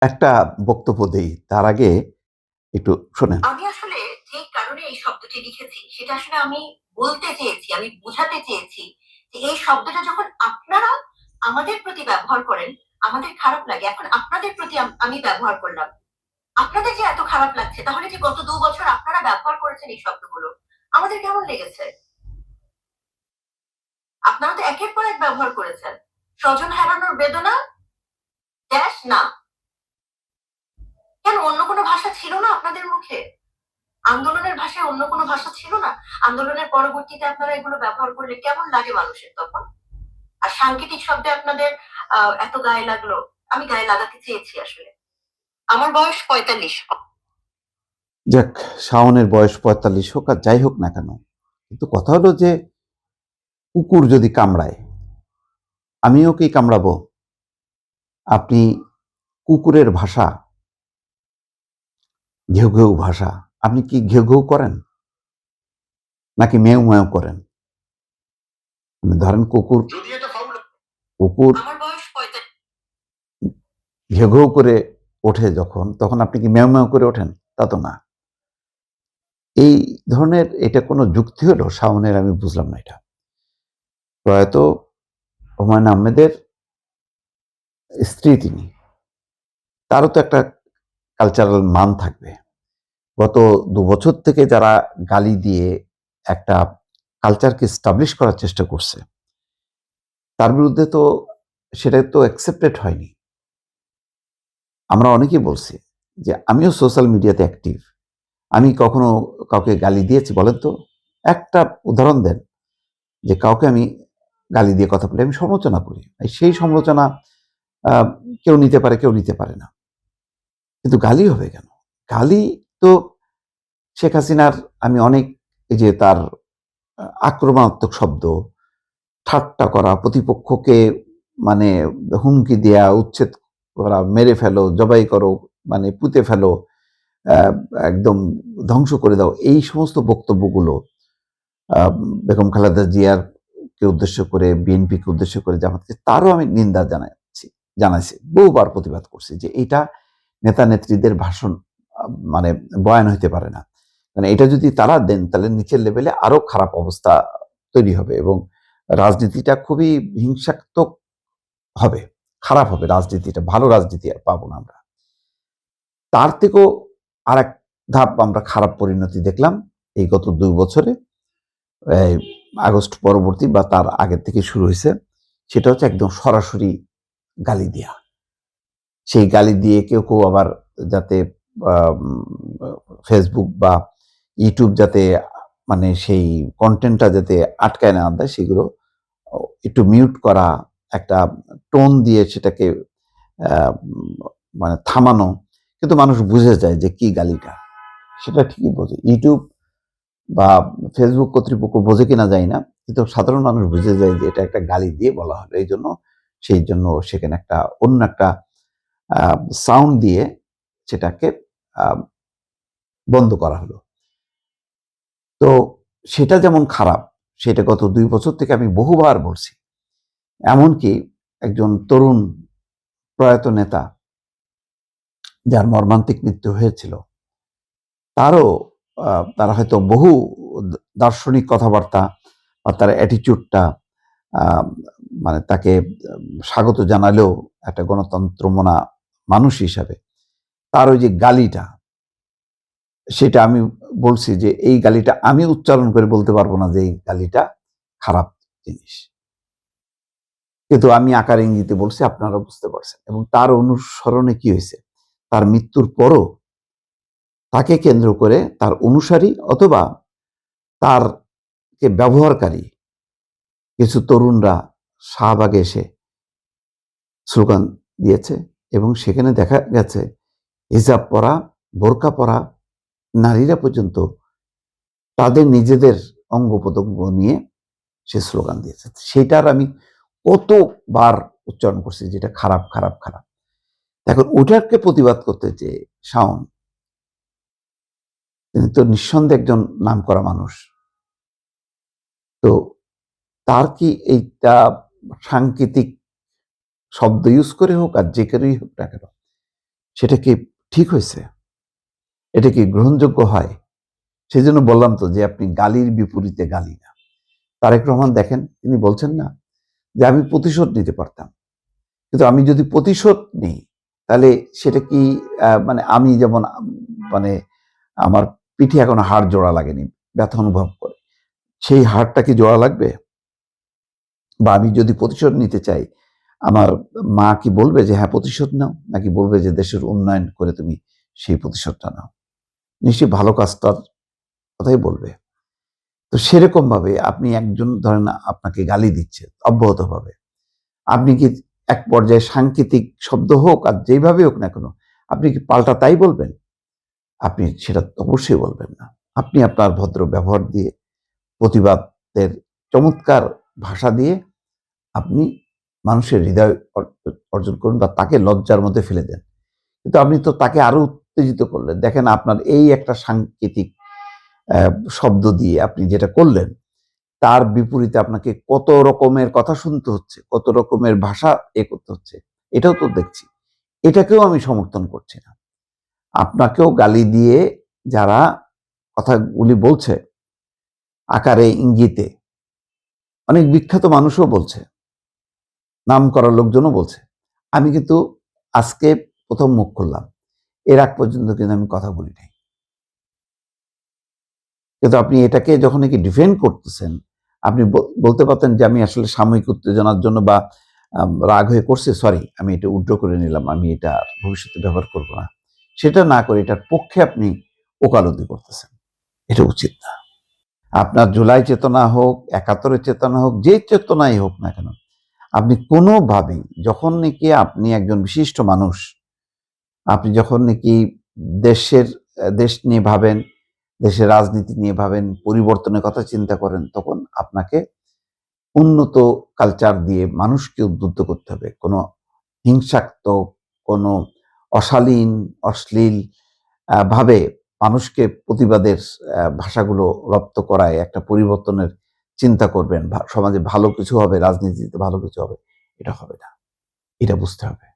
একটা বক্তব্য দেই। তার আগে একটু শোনেন। আমি আসলে যে কারণে এই শব্দটি লিখেছি সেটা আসলে আমি বলতে চেয়েছি, আমি বোঝাতে চেয়েছি যে এই শব্দটা যখন আপনারা আমাদের প্রতি ব্যবহার করেন, আমাদের খারাপ লাগে। এখন আপনাদের প্রতি আমি ব্যবহার করলাম। আপনাদের যে এত খারাপ লাগছে, তাহলে যে গত ২ বছর আপনারা ব্যবহার করেছেন এই শব্দগুলো, আমাদের কেমন লেগেছে? আপনারা তো একের পর এক ব্যবহার করেছেন। স্বজন হারানোর বেদনা ড্যাশ না। কেন অন্য কোনো ভাষা ছিল না আপনাদের মুখে? আন্দোলনের ভাষায় অন্য কোনো ভাষা ছিল না? আন্দোলনের পরবর্তীতে আপনারা এগুলো ব্যবহার করলে কেমন লাগে মানুষের তখন? আর সাংকেতিক শব্দে আপনাদের এত গায়ে লাগলো। আমি গায়ে লাগাতে চেয়েছি আসলে। আমার বয়স ৪৫। যাক, শাওনের বয়স ৪৫ হোক আর যাই হোক না কেন, কিন্তু কথা হলো যে কুকুর যদি কামড়ায়, আমিও কি কামড়াবো? আপনি কুকুরের ভাষা, ঘেউ ঘেউ ভাষা, আপনি কি ঘেউ ঘেউ করেন নাকি মেউ মেউ করেন? ধরেন কুকুর যদি এটা ফাউল, কুকুর আমার বয়স ৪৫। ঘেউ ঘেউ করে ওঠে যখন, তখন আপনি কি মেউ মেউ করে ওঠেন? তা তো না। এই ধরনের এটা কোনো যুক্তি হলো শাওনের? আমি বুঝলাম না এটা। প্রয়াত হুমায়ূন আহমেদের স্ত্রী তিনি, তারও তো একটা কালচারাল মান থাকবে। গত ২ বছর থেকে যারা গালি দিয়ে একটা কালচারকে স্টাবলিশ করার চেষ্টা করছে, তার বিরুদ্ধে তো সেটা তো অ্যাকসেপ্টেড হয়নি। আমরা অনেকেই বলছি যে আমিও সোশ্যাল মিডিয়াতে অ্যাক্টিভ। আমি কখনো কাউকে গালি দিয়েছি বলেন তো? একটা উদাহরণ দেন যে কাউকে আমি গালি দিয়ে কথা বলি, আমি সমালোচনা করি। সেই সমালোচনা আ কেউ নিতে পারে, কেউ নিতে পারে না। কিন্তু গালি হবে কেন? গালি তো শেখ হাসিনার আমি অনেক এই যে তার আক্রমণাত্মক শব্দ, ঠাট্টা করা, প্রতিপক্ষকে মানে হুমকি দেয়া, উচ্ছেদ করা, মেরে ফেলো, জবাই করো, মানে পুঁতে ফেলো, আ একদম ধ্বংস করে দাও। এই সমস্ত বক্তব্যগুলো আ বেগম খালেদা জিয়ার কে উদ্দেশ্য করে, বিএনপিকে উদ্দেশ্য করে, জামাতকে, তারও আমি নিন্দা জানাইছি। বহুবার প্রতিবাদ করছি যে এটা নেতা-নেত্রীদের ভাষণ আ মানে বয়ান হইতে পারে না। মানে এটা যদি তারা দেন তাহলে নিচের লেভেলে আরো খারাপ অবস্থা তৈরি হবে এবং রাজনীতিটা খুবই হিংসাত্মক হবে। খারাপ হবে রাজনীতিটা। ভালো রাজনীতি আর পাবো না আমরা। তার থেকেও আরেক ধাপ আমরা খারাপ পরিণতি দেখলাম এই গত ২ বছরে। এই আগস্ট পরবর্তী বা তার আগের থেকে শুরু হইছে। সেটা হচ্ছে একদম সরাসরি গালি দেয়া। সেই গালি দিয়ে কেউ আবার যাতে আম Facebook বা YouTube যাতে মানে সেই কনটেন্টটা যাতে আটকায় না দেয়, সেগুলো অ একটু মিউট করা, একটা টোন দিয়ে সেটাকে আ মানে থামানো। কিন্তু মানুষ বুঝে যায় যে কি গালিটা। সেটা ঠিকই বোঝে। YouTube বা Facebook কর্তৃপক্ষ বোঝে কিনা জানি না। কিন্তু সাধারণ মানুষ বুঝে যায় যে এটা একটা গালি দিয়ে বলা হলো। সেইজন্য সেখানে অন্য একটা আ সাউন্ড দিয়ে সেটাকে আ বন্ধ করা হলো। তো সেটা যেমন খারাপ, সেটা গত ২ বছর থেকে আমি বহুবার বলছি। এমনকি একজন তরুণ প্রয়াত নেতা, যার মর্মান্তিক মৃত্যু হয়েছিল, তারও তার হয়তো বহু দার্শনিক কথাবার্তা বা তার অ্যাটিটিউডটা আ মানে তাকে স্বাগত জানালেও একটা গণতন্ত্রমনা মানুষ হিসাবে তার ওই যে গালিটা, সেটা আমি বলছি যে এই গালিটা আমি উচ্চারণ করে বলতে পারবো না যে এই গালিটা খারাপ জিনিস। কিন্তু আমি আকার ইঙ্গিতে বলছি, আপনারা বুঝতে পারছেন। এবং তার অনুসরণে কি হয়েছে? তার মৃত্যুর পরও তাকে কেন্দ্র করে তার অনুসারী অথবা তারকে ব্যবহারকারী কিছু তরুণরা শাহবাগে এসে স্লোগান দিয়েছে এবং সেখানে দেখা গেছে হিজাব পরা, বোরকা পরা নারীরা পর্যন্ত তাদের নিজেদের অঙ্গ-প্রত্যঙ্গ নিয়ে সে স্লোগান দিয়েছে। সেটার আমি কতবার উচ্চারণ করছি যে এটা খারাপ, খারাপ, খারাপ। এখন ওটাকে প্রতিবাদ করতে যেয়ে শাওন, তিনি তো নিঃসন্দেহে একজন নামকরা মানুষ। তো তার কি এইটা সাংকেতিক শব্দ ইউজ করে হোক আর যে কেউই হোক না কেন, সেটা কি ঠিক হয়েছে? এটা কি গ্রহণযোগ্য হয়? সেজন্য বললাম তো যে আপনি গালির বিপরীতে গালি না। তারেক রহমান দেখেন তিনি বলছেন না যে আমি প্রতিশোধ নিতে পারতাম। কিন্তু আমি যদি প্রতিশোধ নিই তাহলে সেটা কি মানে আমি যেমন মানে আমার পিঠে এখনো হাড় জোড়া লাগেনি, ব্যথা অনুভব করে। সেই হাড়টা কি জোড়া লাগবে? বা আমি যদি প্রতিশোধ নিতে চাই, আমার মা কি বলবে যে হ্যাঁ প্রতিশোধ নাও? নাকি বলবে যে দেশের উন্নয়ন করে তুমি সেই প্রতিশোধটা নাও? নিশ্চয়ই ভালো কাজটার কথাই বলবে। তো সেরকমভাবে আপনি একজন ধরেন আপনাকে গালি দিচ্ছে অব্যাহতভাবে। আপনি কি এক পর্যায়ে সাংকেতিক শব্দ হোক আর যেইভাবে হোক না কেন, আপনি কি পাল্টা তাই বলবেন? আপনি সেটা তো অবশ্যই বলবেন না। আপনি আপনার ভদ্র ব্যবহার দিয়ে, প্রতিবাদের চমৎকার ভাষা দিয়ে আপনি মানুষের হৃদয় অর্জন করুন বা তাকে লজ্জার মধ্যে ফেলে দেন। কিন্তু আপনি তো তাকে আরো উত্তেজিত করলেন। দেখেন আপনার এই একটা সাংকেতিক অ্যা শব্দ দিয়ে আপনি যেটা করলেন, তার বিপরীতে আপনাকে কত রকমের কথা শুনতে হচ্ছে, কত রকমের ভাষা করতে হচ্ছে। এটাও তো দেখছি। এটাকেও আমি সমর্থন করছি না। আপনাকেও গালি দিয়ে যারা কথাগুলি বলছে আকারে, ইঙ্গিতে, অনেক বিখ্যাত মানুষও বলছে, নামকরা লোকজনও বলছে। আমি কিন্তু আজকে ১ম মুখ খুললাম। এর আগ পর্যন্ত কিন্তু আমি কথা বলি নাই। কিন্তু আপনি এটাকে যখন নাকি ডিফেন্ড করতেছেন, আপনি বলতে পারতেন যে আমি আসলে সাময়িক উত্তেজনার জন্য বা রাগ হয়ে করছি, সরি আমি এটা উইথড্র করে নিলাম। আমি এটা ভবিষ্যতে ব্যবহার করব না। সেটা না করে এটার পক্ষে আপনি ওকালতি করতেছেন। এটা উচিত না। আপনার জুলাই চেতনা হোক, ৭১ এর চেতনা হোক, যে চেতনাই হোক না কেন, আপনি কোনোভাবেই যখন নাকি আপনি একজন বিশিষ্ট মানুষ, আপনি যখন নাকি দেশের দেশ নিয়ে ভাবেন, দেশের রাজনীতি নিয়ে ভাবেন, পরিবর্তনের কথা চিন্তা করেন, তখন আপনাকে উন্নত কালচার দিয়ে মানুষকে উদ্বুদ্ধ করতে হবে। কোনো হিংসাত্মক, কোনো অশালীন, অশ্লীল ভাবে মানুষকে প্রতিবাদের ভাষাগুলো রপ্ত করায় একটা পরিবর্তনের চিন্তা করবেন। সমাজে ভালো কিছু হবে, রাজনীতিতে ভালো কিছু হবে। এটা হবে না। এটা বুঝতে হবে।